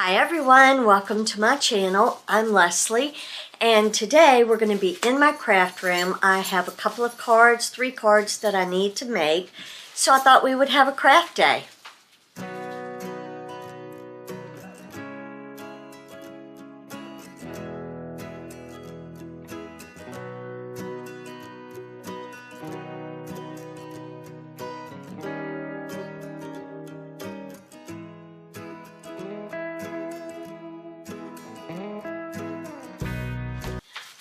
Hi everyone, welcome to my channel. I'm Leslie, and today we're going to be in my craft room. I have a couple of cards, 3 cards that I need to make, so I thought we would have a craft day.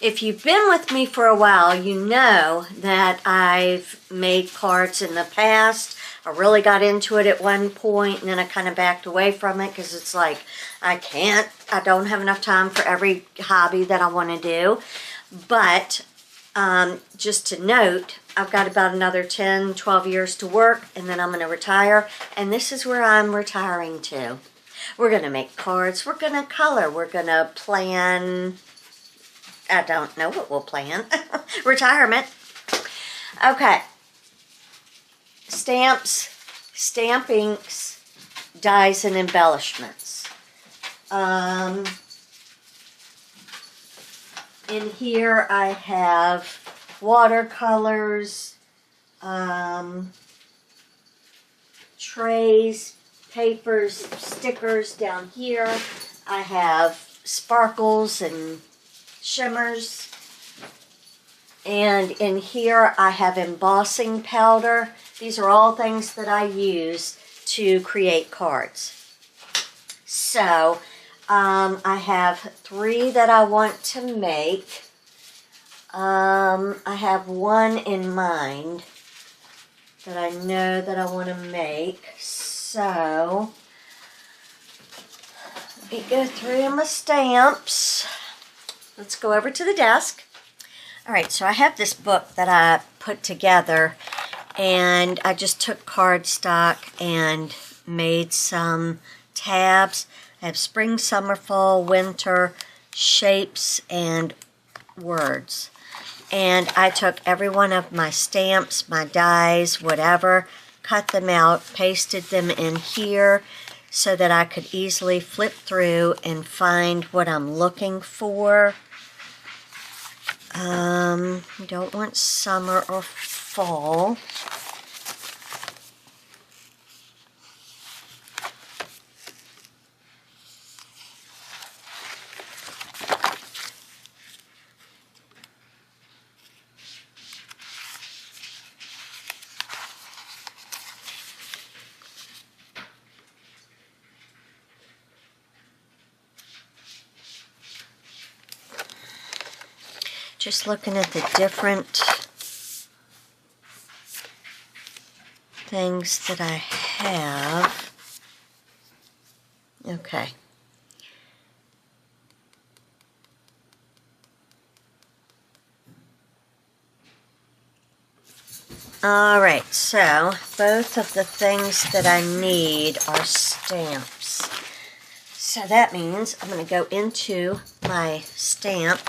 If you've been with me for a while, you know that I've made cards in the past. I really got into it at one point, and then I kind of backed away from it because it's like, I don't have enough time for every hobby that I want to do. But just to note, I've got about another 10, 12 years to work, and then I'm going to retire, and this is where I'm retiring to. We're going to make cards, we're going to color, we're going to plan... I don't know what we'll plan. Retirement. Okay. Stamps, stamp inks, dies, and embellishments. In here I have watercolors, trays, papers, stickers down here. I have sparkles and shimmers, and in here I have embossing powder. These are all things that I use to create cards. So I have 3 that I want to make. I have one in mind that I know that I want to make, so let me go through my stamps. Let's go over to the desk. All right, so I have this book that I put together, and I just took cardstock and made some tabs. I have spring, summer, fall, winter, shapes, and words. And I took every one of my stamps, my dies, whatever, cut them out, pasted them in here so that I could easily flip through and find what I'm looking for. We don't want summer or fall. Just looking at the different things that I have. Okay. Alright, so both of the things that I need are stamps. So that means I'm going to go into my stamp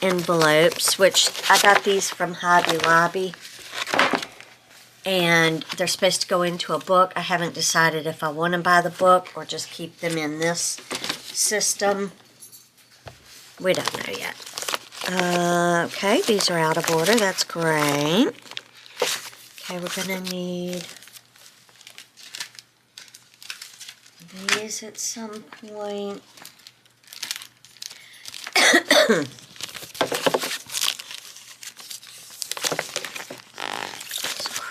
envelopes, which I got these from Hobby Lobby, and they're supposed to go into a book. I haven't decided if I want to buy the book or just keep them in this system. We don't know yet. Okay, these are out of order. That's great. Okay, we're going to need these at some point.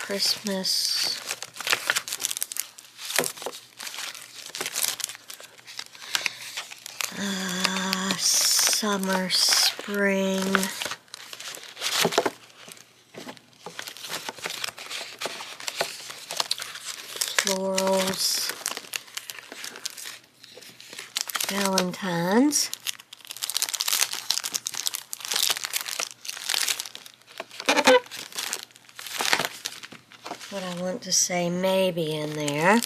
Christmas. Summer, spring. Florals. Valentine's. What I want to say maybe in there.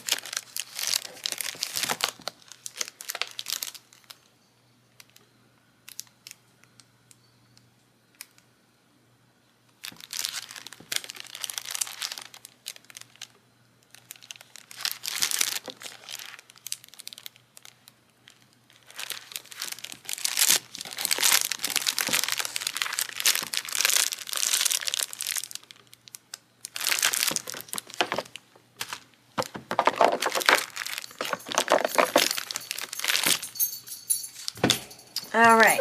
All right.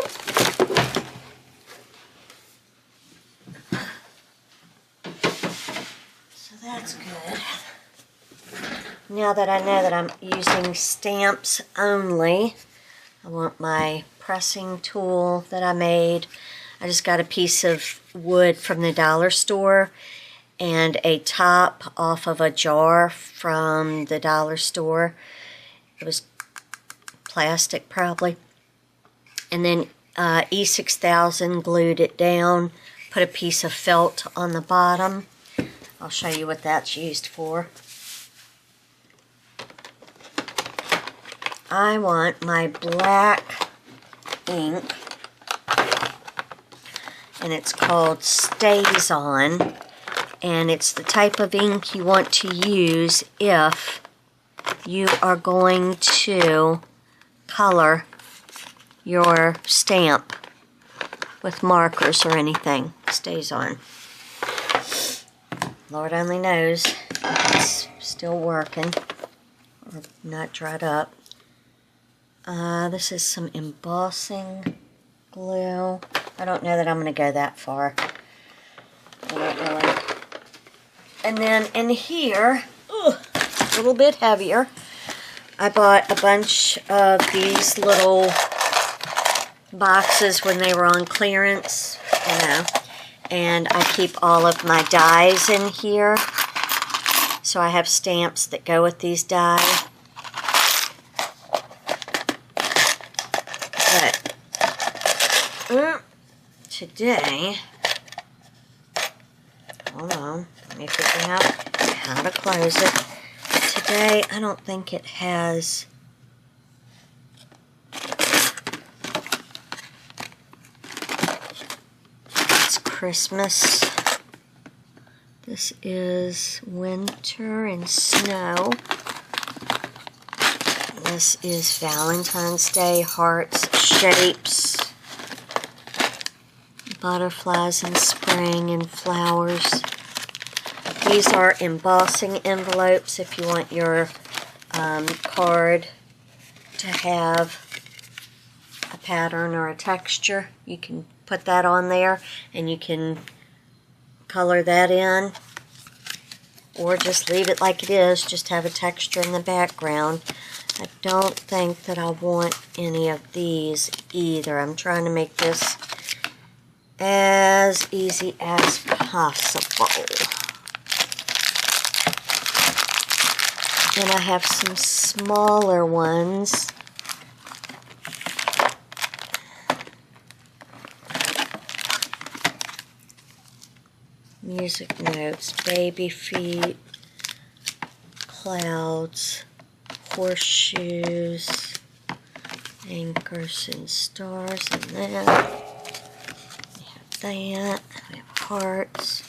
So that's good. Now that I know that I'm using stamps only, I want my pressing tool that I made. I just got a piece of wood from the dollar store and a top off of a jar from the dollar store. It was plastic probably. And then E6000 glued it down, put a piece of felt on the bottom. I'll show you what that's used for. I want my black ink, and it's called Stays On, and it's the type of ink you want to use if you are going to color your stamp with markers or anything. Stays On. Lord only knows if it's still working or not dried up. This is some embossing glue. I don't know that I'm going to go that far. I don't really. And then in here, a little bit heavier, I bought a bunch of these little boxes when they were on clearance, you know, and I keep all of my dies in here. So I have stamps that go with these dies. But today, hold on, let me figure out how to close it. Today, I don't think it has. It's Christmas. This is winter and snow. This is Valentine's Day, hearts, shapes, butterflies in spring, and flowers. These are embossing envelopes if you want your card to have a pattern or a texture. You can put that on there and you can color that in, or just leave it like it is, just have a texture in the background. I don't think that I want any of these either. I'm trying to make this as easy as possible. Then I have some smaller ones. Music notes, baby feet, clouds, horseshoes, anchors and stars, and that. We have that. We have hearts,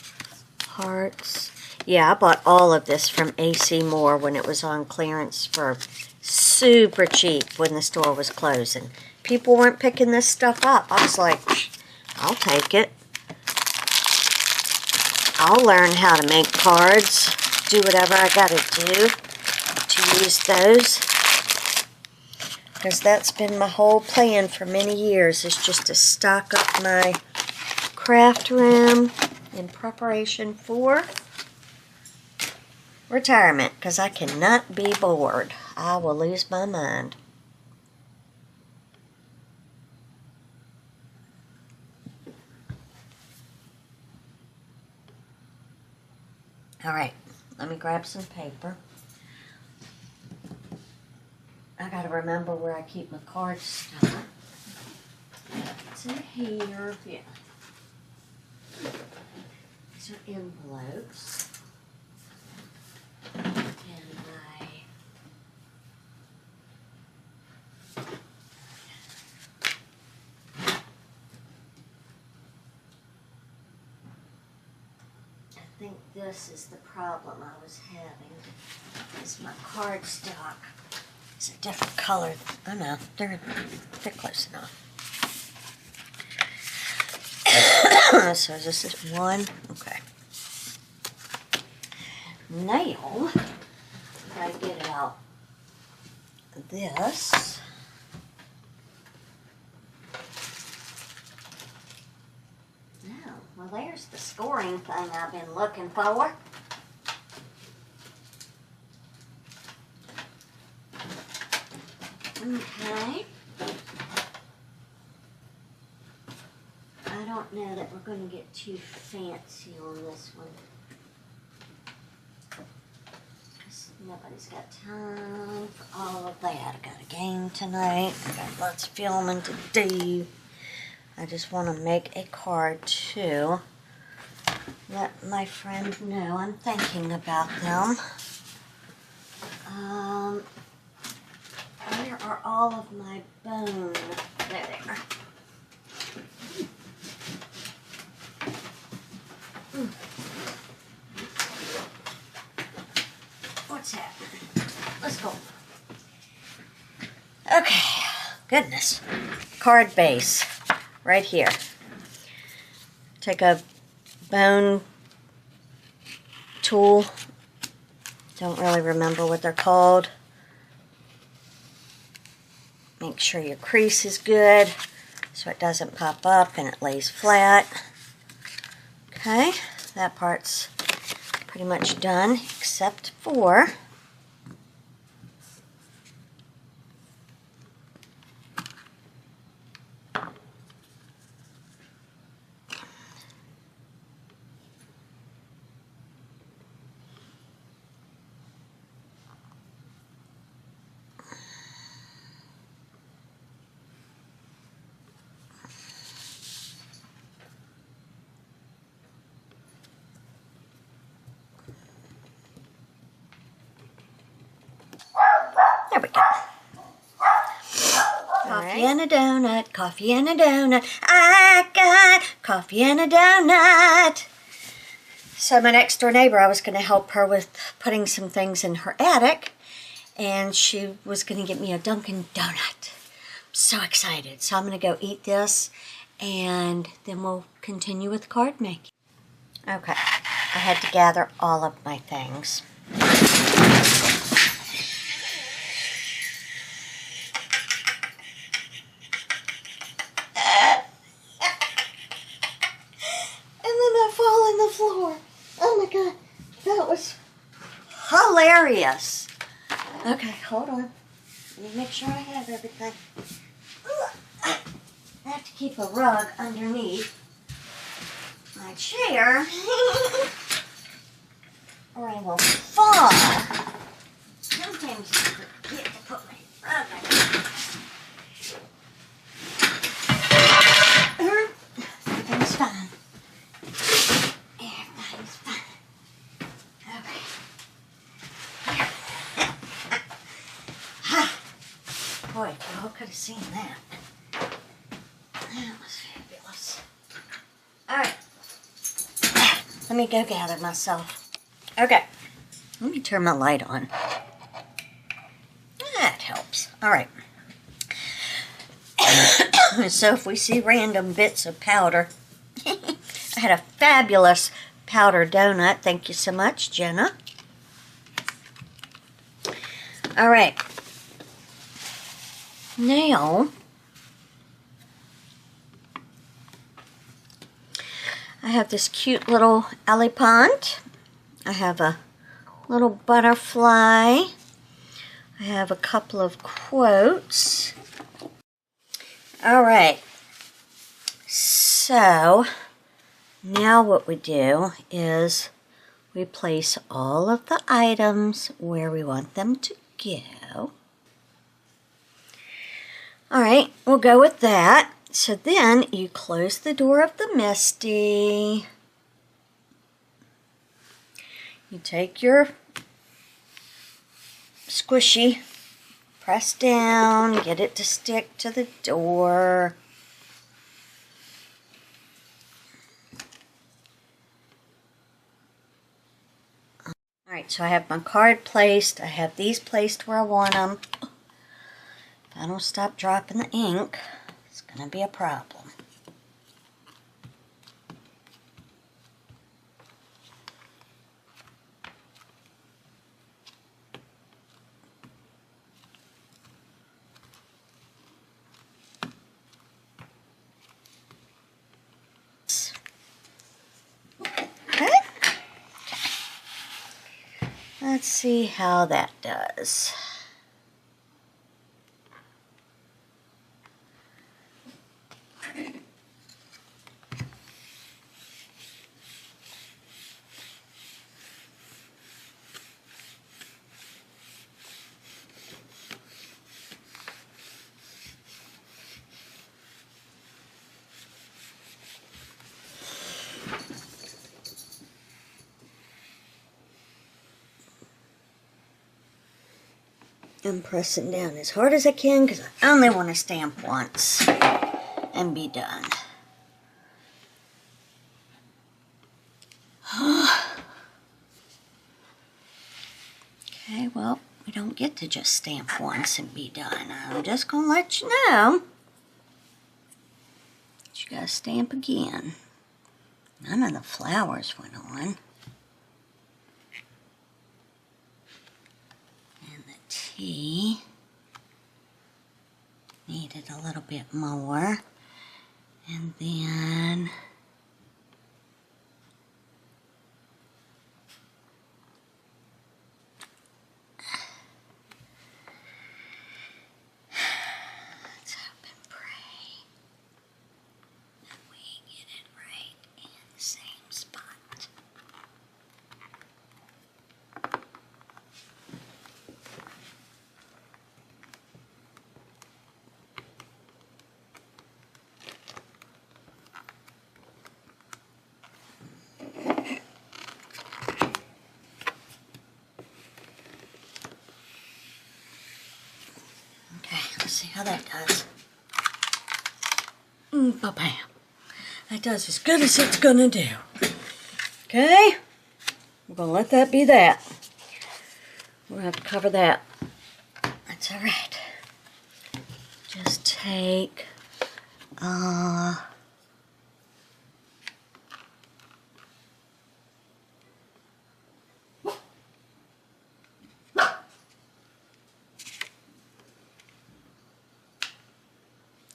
hearts. Yeah, I bought all of this from AC Moore when it was on clearance for super cheap when the store was closing. People weren't picking this stuff up. I was like, I'll take it. I'll learn how to make cards, do whatever I gotta do to use those. Because that's been my whole plan for many years, is just to stock up my craft room in preparation for retirement, because I cannot be bored. I will lose my mind. Alright, let me grab some paper. I gotta remember where I keep my card stuff. It's in here, yeah. These are envelopes. And I think this is the problem I was having, is my cardstock is a different color. Oh no, they're close enough. So is this one? Okay. Now, if I get out this, Well, there's the scoring thing I've been looking for. Okay. I don't know that we're going to get too fancy on this one. Because nobody's got time for all of that. I got a game tonight. I got lots of filming to do. I just want to make a card to let my friend know I'm thinking about them. Where are all of my bone? There they are. What's happening? Let's go. Okay, goodness. Card base, right here. Take a bone tool. Don't really remember what they're called. Make sure your crease is good so it doesn't pop up and it lays flat. Okay, that part's pretty much done except for there we go. Coffee and a donut, coffee and a donut. I got coffee and a donut. So my next door neighbor, I was going to help her with putting some things in her attic, and she was going to get me a Dunkin' Donut. I'm so excited. So I'm going to go eat this, and then we'll continue with card making. Okay, I had to gather all of my things. Floor. Oh my god, that was hilarious. Okay, hold on. Let me make sure I have everything. I have to keep a rug underneath my chair or I will fall. Sometimes I forget to put my rug underneath. Everything's fine. Boy, if you all could have seen that. That was fabulous. Alright. Let me go gather myself. Okay. Let me turn my light on. That helps. Alright. So if we see random bits of powder. I had a fabulous powder donut. Thank you so much, Jenna. Alright. Now, I have this cute little elephant. I have a little butterfly. I have a couple of quotes. All right. So, now what we do is we place all of the items where we want them to go. Alright, we'll go with that. So then you close the door of the Misty. You take your squishy, press down, get it to stick to the door. Alright, so I have my card placed. I have these placed where I want them. If I don't stop dropping the ink, it's going to be a problem. Let's see how that does. I'm pressing down as hard as I can because I only want to stamp once and be done. Okay, well, we don't get to just stamp once and be done. I'm just going to let you know that you got to stamp again. None of the flowers went on. Tea needed a little bit more, and then let's hope and pray that we get it right in the same spot. Let's see how that does. Ba-bam. That does as good as it's gonna do. Okay? We're gonna let that be that. We'll have to cover that. That's alright. Just take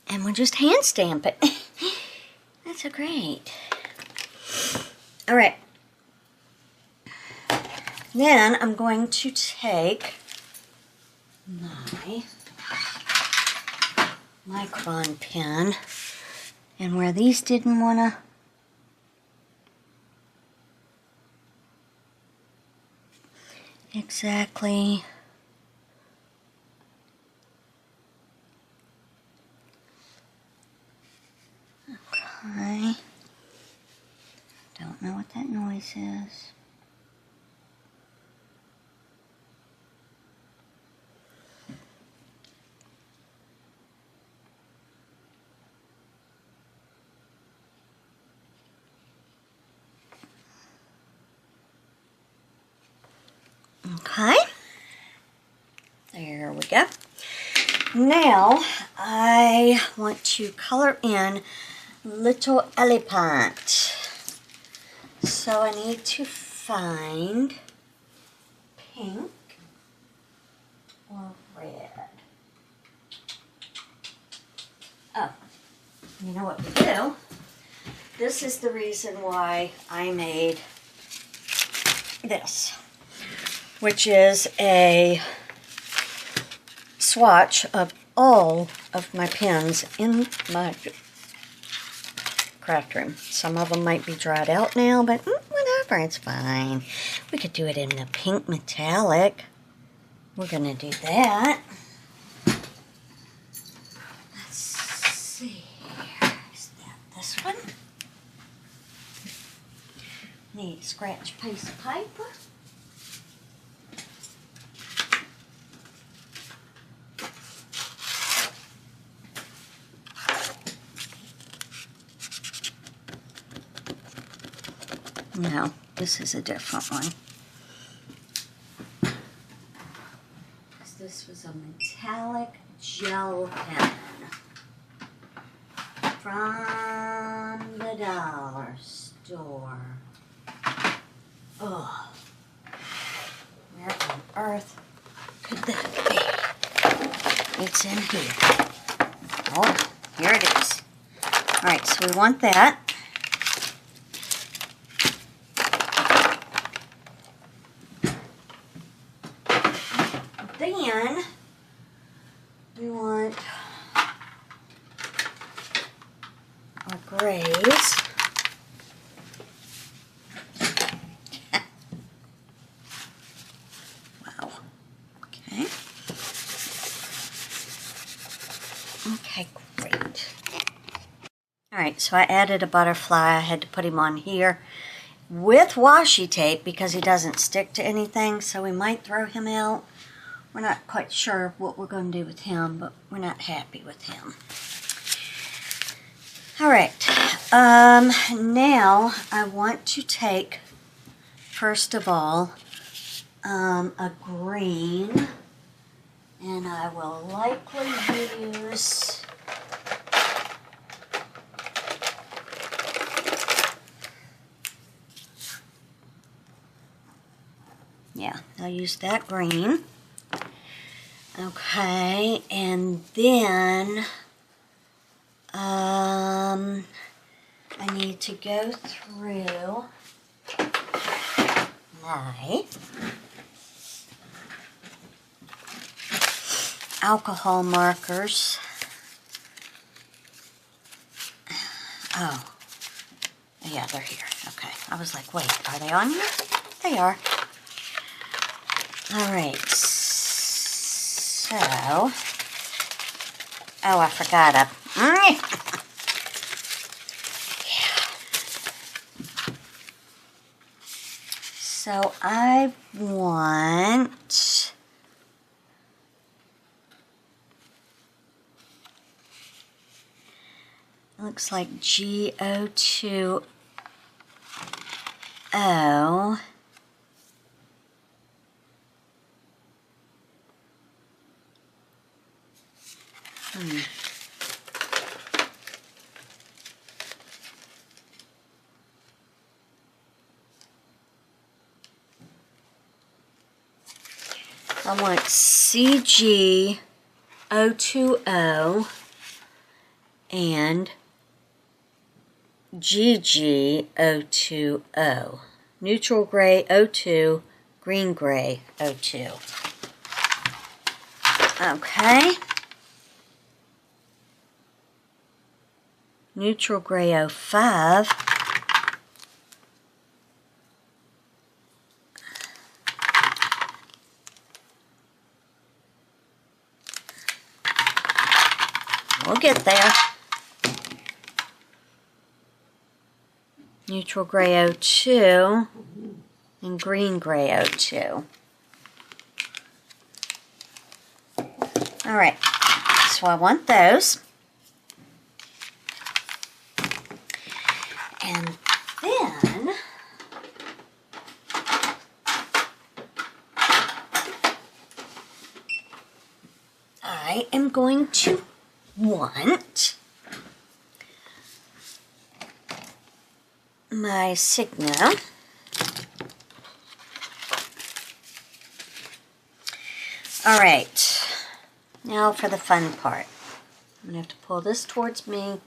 and we'll just hand stamp it. That's so great. All right. Then I'm going to take my micron pen, and where these didn't want to exactly I don't know what that noise is. Okay. There we go. Now I want to color in Little Elephant. So I need to find pink or red. Oh, you know what we do? This is the reason why I made this, which is a swatch of all of my pens in my craft room. Some of them might be dried out now, but whatever, it's fine. We could do it in the pink metallic. We're gonna do that. Let's see here. Is that this one? Need a scratch piece of paper. No, this is a different one. This was a metallic gel pen from the dollar store. Oh, where on earth could that be? It's in here. Oh, here it is. All right, so we want that. Okay, great. Alright, so I added a butterfly. I had to put him on here with washi tape because he doesn't stick to anything, so we might throw him out. We're not quite sure what we're going to do with him, but we're not happy with him. Alright, now I want to take, first of all, a green, and I will likely use I'll use that green. Okay, and then I need to go through my alcohol markers. Oh, yeah, they're here. Okay, I was like, wait, are they on here? They are. All right, so, oh, I forgot yeah. So I want, looks like GO2O. I want CGO2O and GGO2O. Neutral gray O2, green gray O2. Okay. Neutral gray O5. We'll get there. Neutral gray O2 and green gray O2. All right, so I want those. And then I am going to want my Signo. All right, now for the fun part. I'm gonna have to pull this towards me.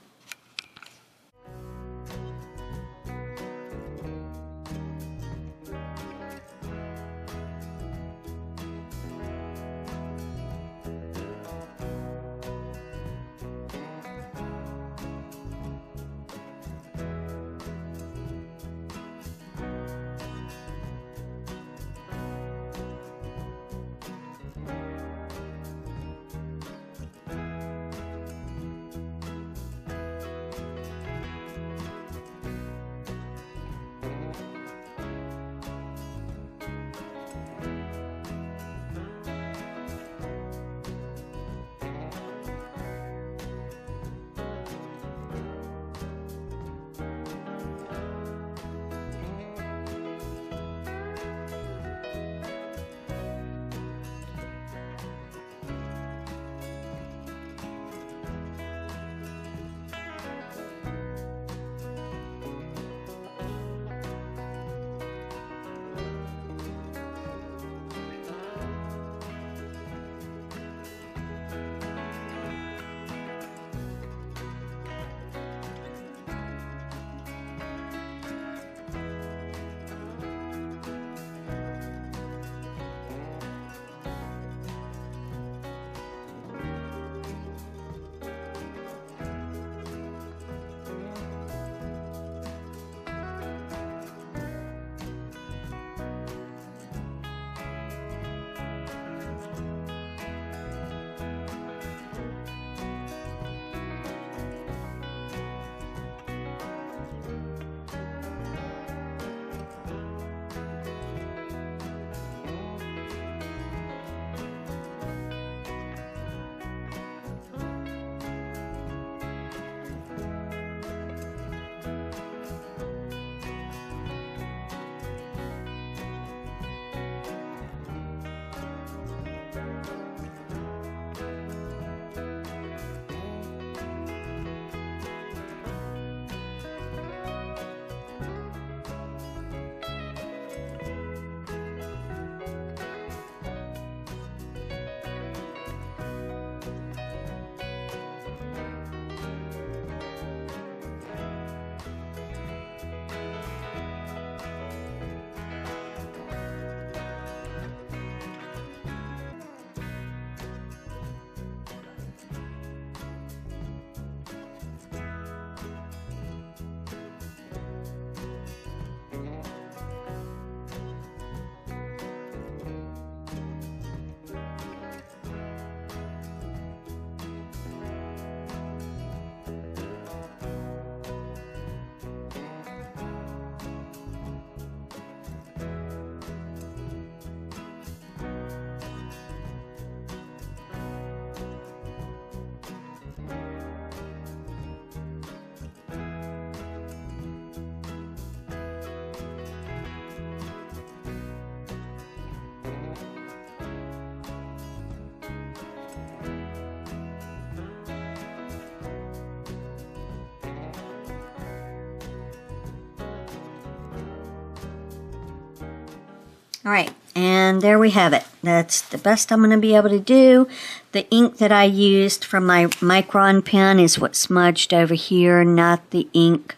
Alright, and there we have it. That's the best I'm going to be able to do. The ink that I used from my Micron pen is what smudged over here, not the ink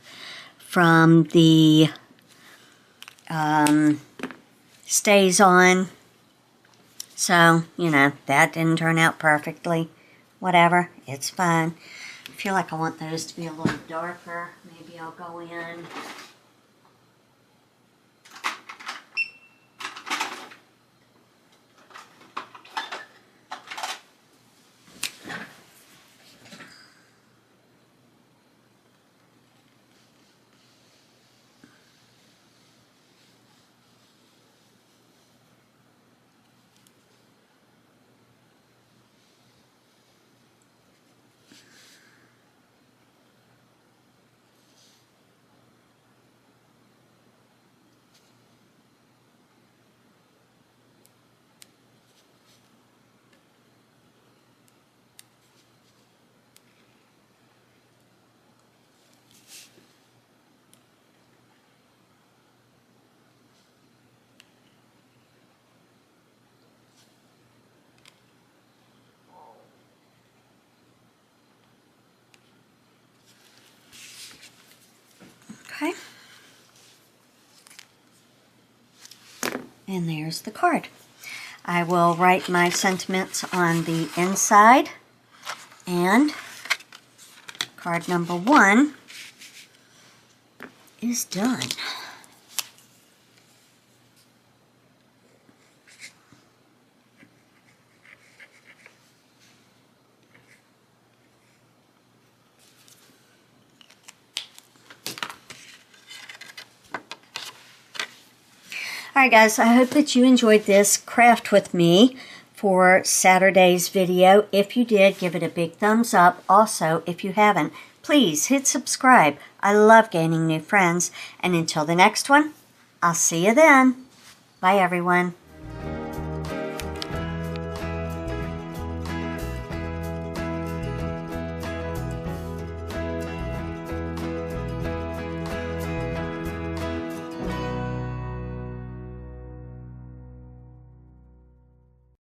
from the Stays On. So, you know, that didn't turn out perfectly. Whatever, it's fine. I feel like I want those to be a little darker. Maybe I'll go in. Okay. And there's the card. I will write my sentiments on the inside, and card number 1 is done. Alright guys, I hope that you enjoyed this craft with me for Saturday's video. If you did, give it a big thumbs up. Also, if you haven't, please hit subscribe. I love gaining new friends. And until the next one, I'll see you then. Bye everyone.